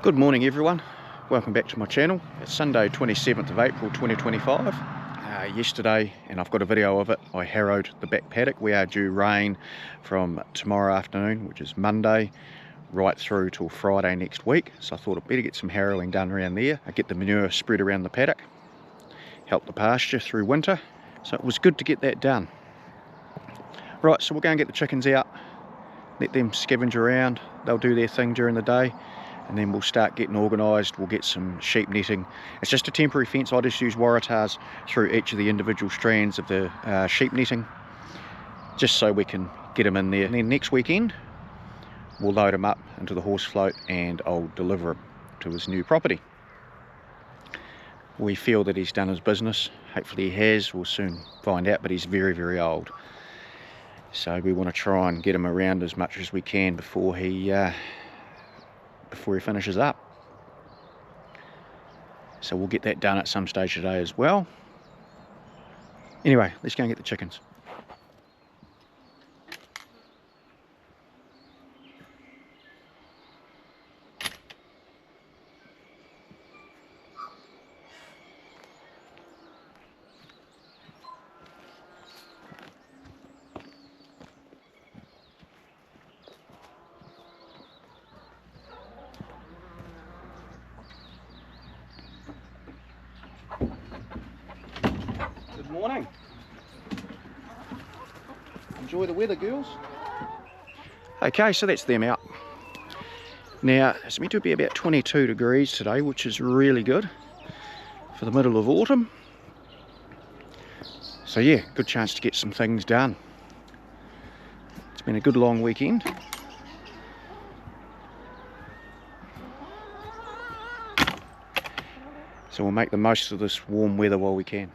Good morning everyone, welcome back to my channel. It's Sunday 27th of April 2025. Yesterday, and I've got a video of it, I harrowed the back paddock. We are due rain from tomorrow afternoon, which is Monday, right through till Friday next week. So I thought I'd better get some harrowing done around there. I get the manure spread around the paddock, help the pasture through winter. So it was good to get that done. Right, so we'll go and get the chickens out, let them scavenge around. They'll do their thing during the day, and then we'll start getting organised. We'll get some sheep netting. It's just a temporary fence. I just use waratahs through each of the individual strands of the sheep netting, just so we can get them in there. And then next weekend, we'll load them up into the horse float and I'll deliver him to his new property. We feel that he's done his business. Hopefully he has. We'll soon find out, but he's very, very old. So we want to try and get him around as much as we can before he finishes up. So we'll get that done at some stage today as well. Anyway, let's go and get the chickens. Good morning. Enjoy the weather, girls. Okay, so that's them out. Now, it's meant to be about 22 degrees today, which is really good for the middle of autumn. So yeah, good chance to get some things done. It's been a good long weekend. So we'll make the most of this warm weather while we can.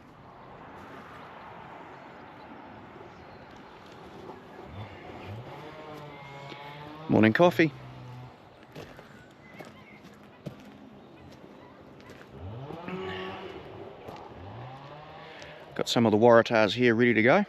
Morning coffee. Got some of the waratahs here ready to go.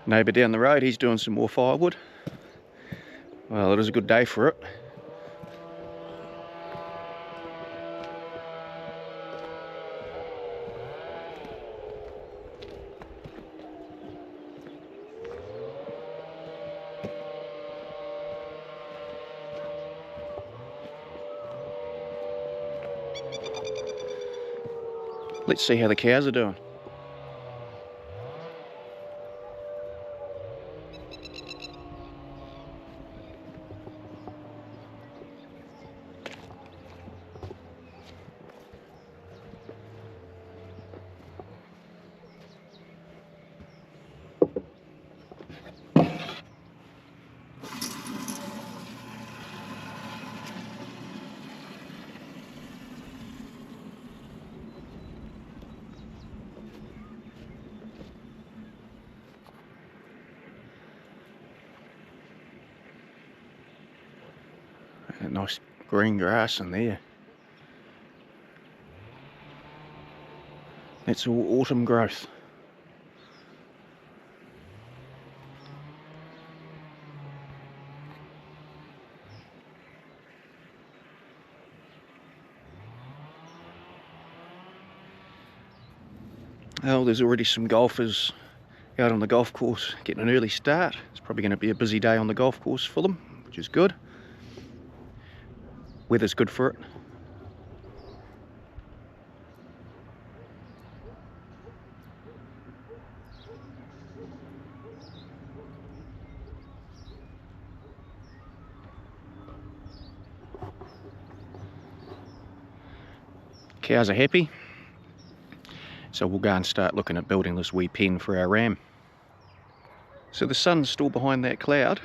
Neighbour down the road, he's doing some more firewood. Well, it is a good day for it. Let's see how the cows are doing. That nice green grass in there. That's all autumn growth. Oh, there's already some golfers out on the golf course getting an early start. It's probably going to be a busy day on the golf course for them, which is good. Weather's good for it. Cows are happy. So we'll go and start looking at building this wee pen for our ram. So the sun's still behind that cloud.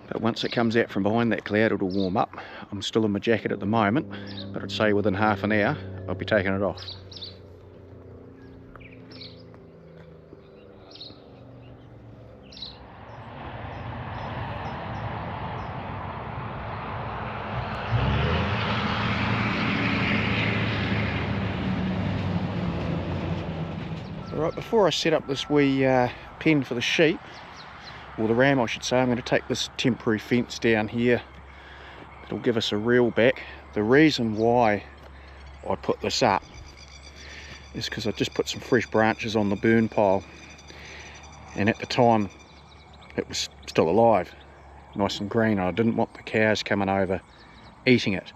But once it comes out from behind that cloud, it'll warm up. I'm still in my jacket at the moment, but I'd say within half an hour, I'll be taking it off. Right, before I set up this wee pen for the sheep, or the ram I should say, I'm going to take this temporary fence down here. It'll give us a reel back. The reason why I put this up is because I just put some fresh branches on the burn pile, and at the time it was still alive, nice and green, and I didn't want the cows coming over eating it.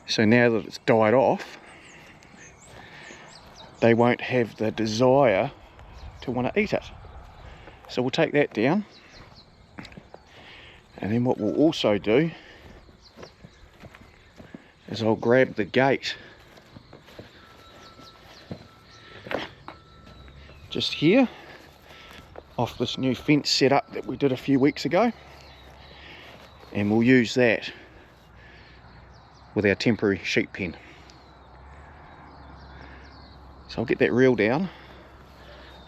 So now that it's died off, they won't have the desire to want to eat it. So we'll take that down, and then what we'll also do is I'll grab the gate just here off this new fence setup that we did a few weeks ago, and we'll use that with our temporary sheep pen. So I'll get that reel down,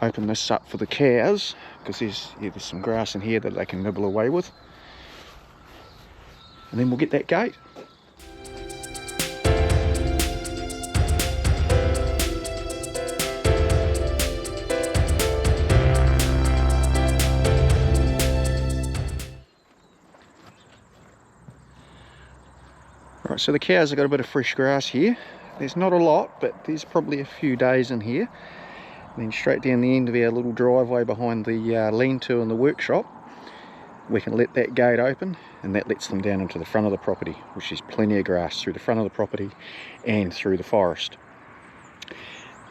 open this up for the cows, because there's some grass in here that they can nibble away with, and then we'll get that gate. Right, so the cows have got a bit of fresh grass here. There's not a lot, but there's probably a few days in here. And then straight down the end of our little driveway behind the lean-to and the workshop, we can let that gate open, and that lets them down into the front of the property, which is plenty of grass through the front of the property and through the forest.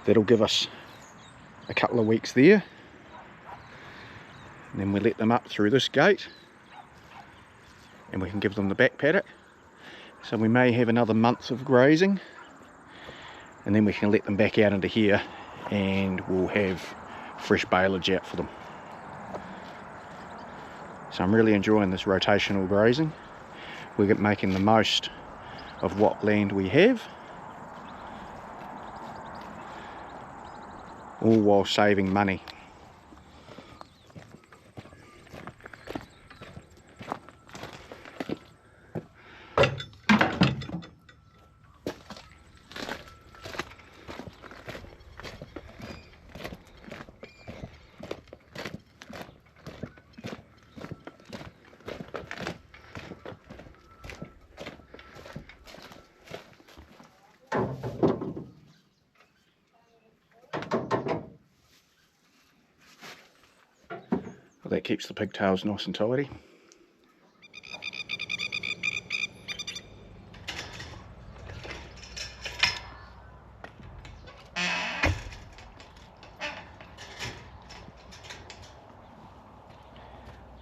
That'll give us a couple of weeks there, and then we let them up through this gate, and we can give them the back paddock. So we may have another month of grazing, and then we can let them back out into here, and we'll have fresh baleage out for them. So I'm really enjoying this rotational grazing. We're making the most of what land we have, all while saving money. That keeps the pigtails nice and tidy.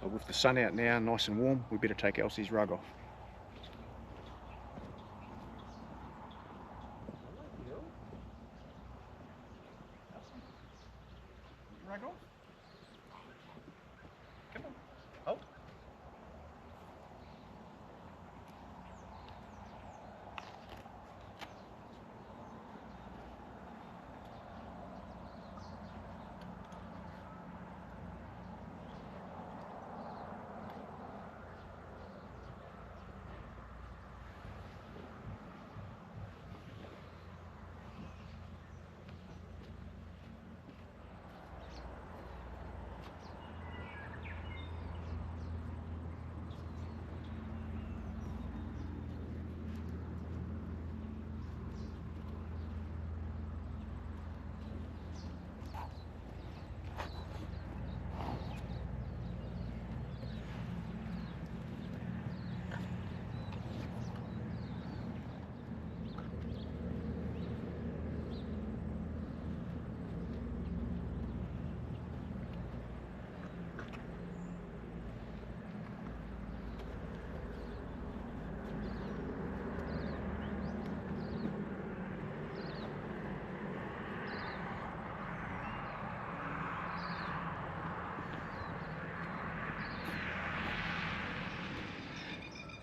So with the sun out now, nice and warm, we better take Elsie's rug off. Rug off? Come on. Oh.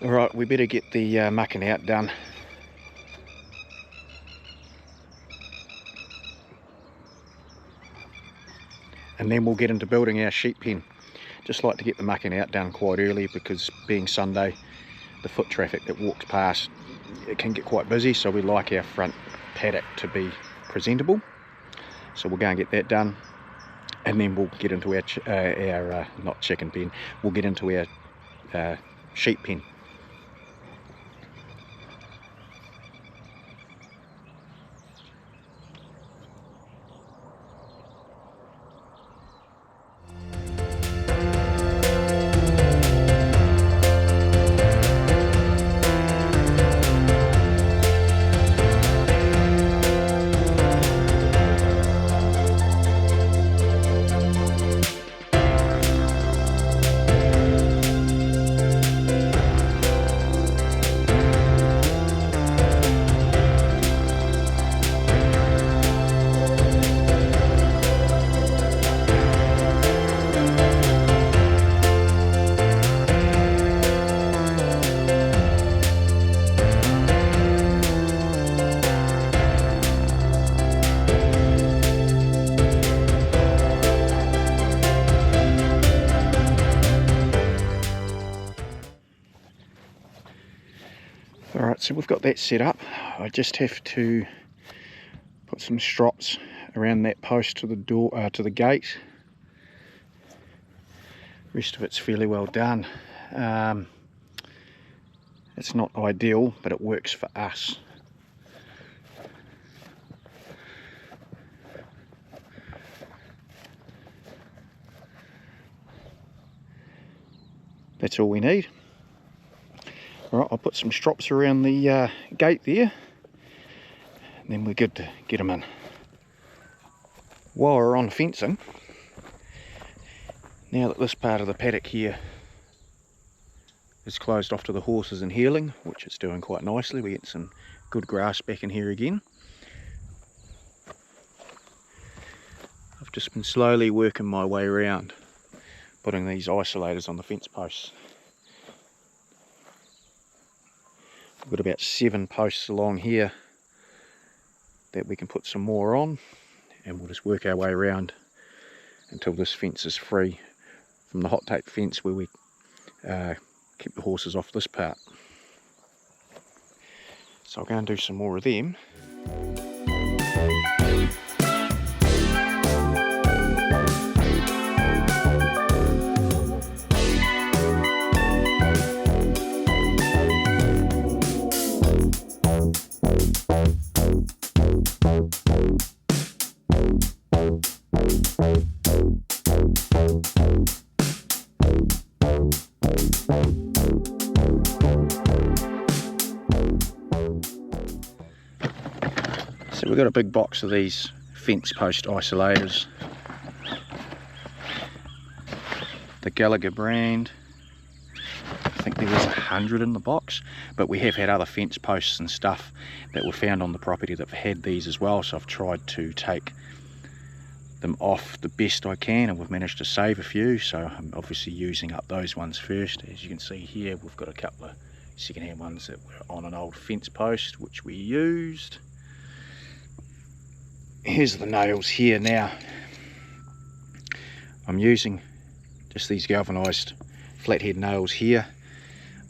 Alright, we better get the mucking out done. And then we'll get into building our sheep pen. Just like to get the mucking out done quite early, because being Sunday, the foot traffic that walks past, it can get quite busy, so we like our front paddock to be presentable. So we'll go and get that done, and then we'll get into our not chicken pen, we'll get into our sheep pen. Alright, so we've got that set up. I just have to put some strops around that post to the door, to the gate. The rest of it's fairly well done. It's not ideal, but it works for us. That's all we need. Alright, I'll put some strops around the gate there, and then we're good to get them in. While we're on fencing, now that this part of the paddock here is closed off to the horses and healing, which it's doing quite nicely, we get some good grass back in here again. I've just been slowly working my way around, putting these isolators on the fence posts. We've got about 7 posts along here that we can put some more on, and we'll just work our way around until this fence is free from the hot tape fence where we keep the horses off this part. So I'll go and do some more of them. So we've got a big box of these fence post isolators, the Gallagher brand. I think there was 100 in the box, but we have had other fence posts and stuff that were found on the property that have had these as well, so I've tried to take them off the best I can, and we've managed to save a few. So I'm obviously using up those ones first. As you can see here, we've got a couple of second-hand ones that were on an old fence post which we used. Here's the nails here now. I'm using just these galvanised flathead nails here,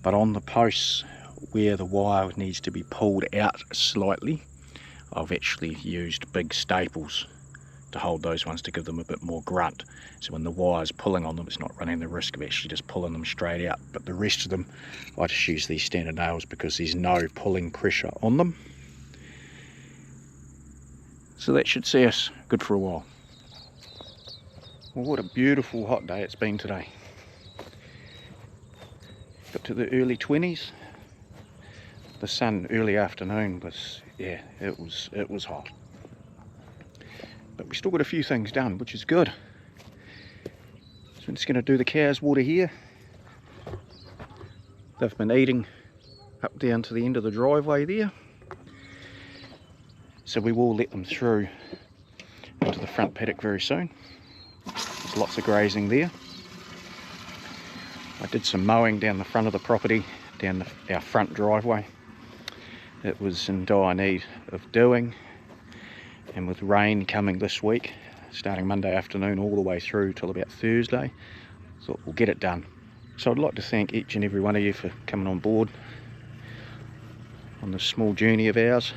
but on the posts where the wire needs to be pulled out slightly, I've actually used big staples to hold those ones to give them a bit more grunt, so when the wire's pulling on them it's not running the risk of actually just pulling them straight out. But the rest of them I just use these standard nails because there's no pulling pressure on them. So that should see us good for a while. Well, what a beautiful hot day it's been today. Got to the early 20s. The sun early afternoon was, yeah, it was hot. But we still got a few things done, which is good. So I'm just going to do the cows' water here. They've been eating up down to the end of the driveway there. So we will let them through into the front paddock very soon. There's lots of grazing there. I did some mowing down the front of the property, down our front driveway. It was in dire need of doing, and with rain coming this week, starting Monday afternoon all the way through till about Thursday, thought we'll get it done. So I'd like to thank each and every one of you for coming on board on this small journey of ours.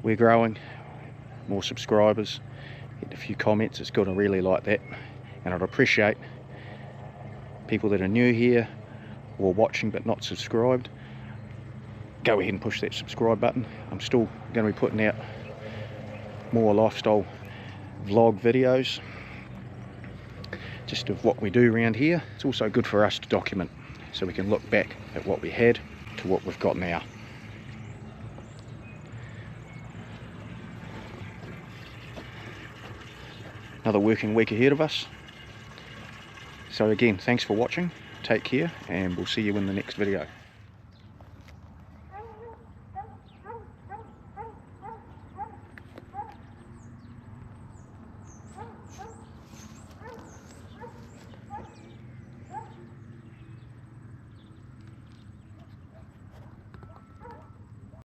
We're growing, more subscribers, get a few comments. It's good, I really like that, and I'd appreciate people that are new here or watching but not subscribed. Go ahead and push that subscribe button. I'm still going to be putting out more lifestyle vlog videos just of what we do around here. It's also good for us to document, so we can look back at what we had to what we've got now. Another working week ahead of us. So again, thanks for watching, take care, and we'll see you in the next video.